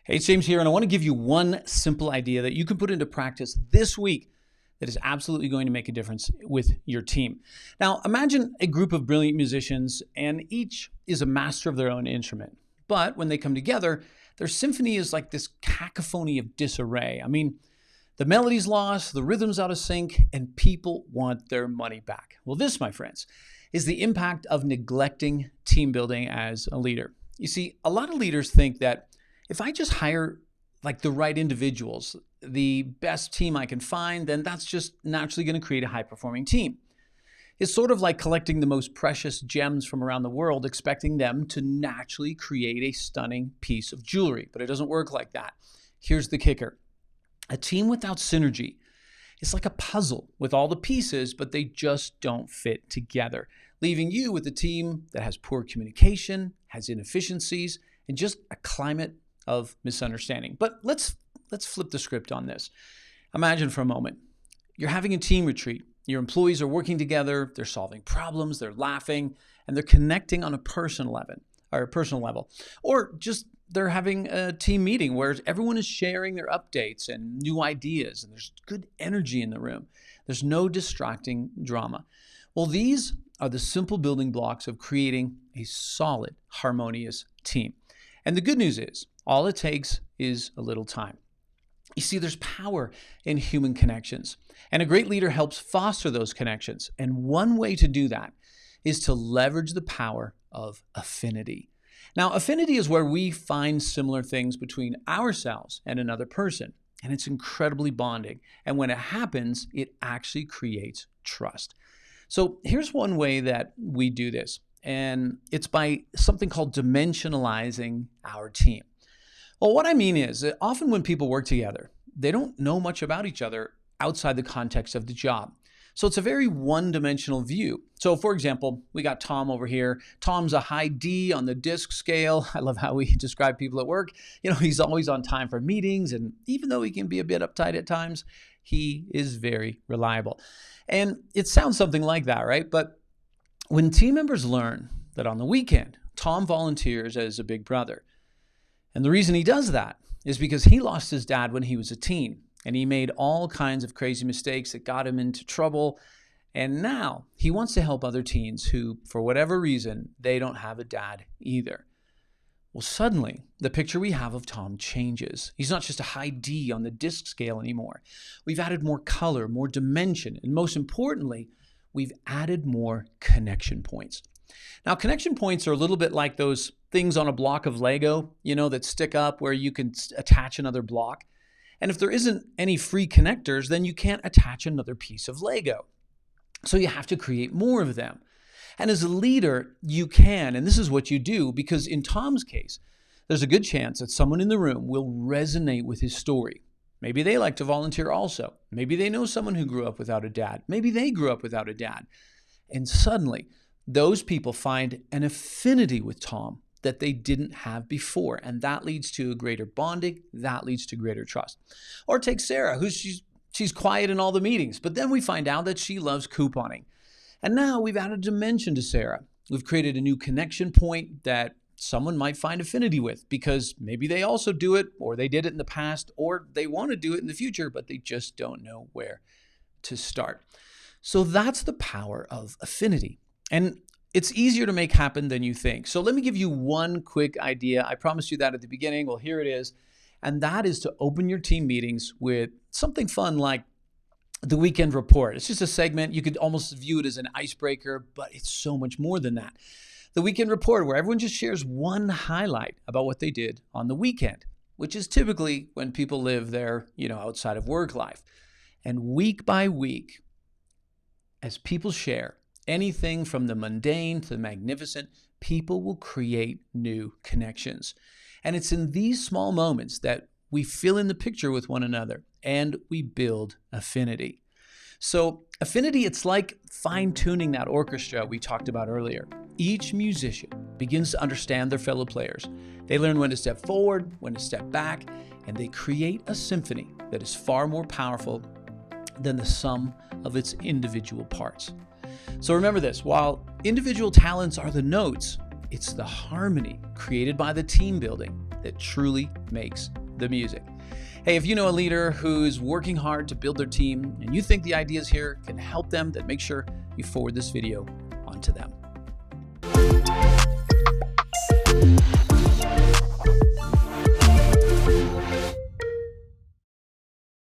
Hey, it's James here, and I want to give you one simple idea that you can put into practice this week that is absolutely going to make a difference with your team. Now, imagine a group of brilliant musicians, and each is a master of their own instrument. But when they come together, their symphony is like this cacophony of disarray. I mean, the melody's lost, the rhythm's out of sync, and people want their money back. Well, this, my friends, is the impact of neglecting team building as a leader. You see, a lot of leaders think that if I just hire like the right individuals, the best team I can find, then that's just naturally going to create a high-performing team. It's sort of like collecting the most precious gems from around the world, expecting them to naturally create a stunning piece of jewelry. But it doesn't work like that. Here's the kicker. A team without synergy is like a puzzle with all the pieces, but they just don't fit together, leaving you with a team that has poor communication, has inefficiencies, and just a climate of misunderstanding. But let's flip the script on this. Imagine for a moment, you're having a team retreat. Your employees are working together, they're solving problems, they're laughing, and they're connecting on a personal level. Or just they're having a team meeting where everyone is sharing their updates and new ideas, and there's good energy in the room. There's no distracting drama. Well, these are the simple building blocks of creating a solid, harmonious team. And the good news is, all it takes is a little time. You see, there's power in human connections, and a great leader helps foster those connections. And one way to do that is to leverage the power of affinity. Now, affinity is where we find similar things between ourselves and another person, and it's incredibly bonding. And when it happens, it actually creates trust. So here's one way that we do this, and it's by something called dimensionalizing our team. Well, what I mean is that often when people work together, they don't know much about each other outside the context of the job. So it's a very one-dimensional view. So for example, we got Tom over here. Tom's a high D on the DISC scale. I love how we describe people at work. He's always on time for meetings, and even though he can be a bit uptight at times, he is very reliable. And it sounds something like that, right? But when team members learn that on the weekend, Tom volunteers as a big brother, and the reason he does that is because he lost his dad when he was a teen, and he made all kinds of crazy mistakes that got him into trouble. And now he wants to help other teens who, for whatever reason, they don't have a dad either. Well, suddenly, the picture we have of Tom changes. He's not just a high D on the DISC scale anymore. We've added more color, more dimension, and most importantly, we've added more connection points. Now, connection points are a little bit like those things on a block of Lego, that stick up where you can attach another block. And if there isn't any free connectors, then you can't attach another piece of Lego. So you have to create more of them. And as a leader, you can, and this is what you do, because in Tom's case, there's a good chance that someone in the room will resonate with his story. Maybe they like to volunteer also. Maybe they know someone who grew up without a dad. Maybe they grew up without a dad. And suddenly, those people find an affinity with Tom that they didn't have before. And that leads to a greater bonding. That leads to greater trust. Or take Sarah, she's quiet in all the meetings, but then we find out that she loves couponing. And now we've added a dimension to Sarah. We've created a new connection point that someone might find affinity with because maybe they also do it, or they did it in the past, or they want to do it in the future, but they just don't know where to start. So that's the power of affinity. And it's easier to make happen than you think. So let me give you one quick idea. I promised you that at the beginning. Well, here it is. And that is to open your team meetings with something fun like the weekend report. It's just a segment. You could almost view it as an icebreaker, but it's so much more than that. The weekend report, where everyone just shares one highlight about what they did on the weekend, which is typically when people live their, outside of work life. And week by week, as people share anything from the mundane to the magnificent, people will create new connections. And it's in these small moments that we fill in the picture with one another and we build affinity. So affinity, it's like fine-tuning that orchestra we talked about earlier. Each musician begins to understand their fellow players. They learn when to step forward, when to step back, and they create a symphony that is far more powerful than the sum of its individual parts. So remember this, while individual talents are the notes, it's the harmony created by the team building that truly makes the music. Hey, if you know a leader who's working hard to build their team and you think the ideas here can help them, then make sure you forward this video on to them.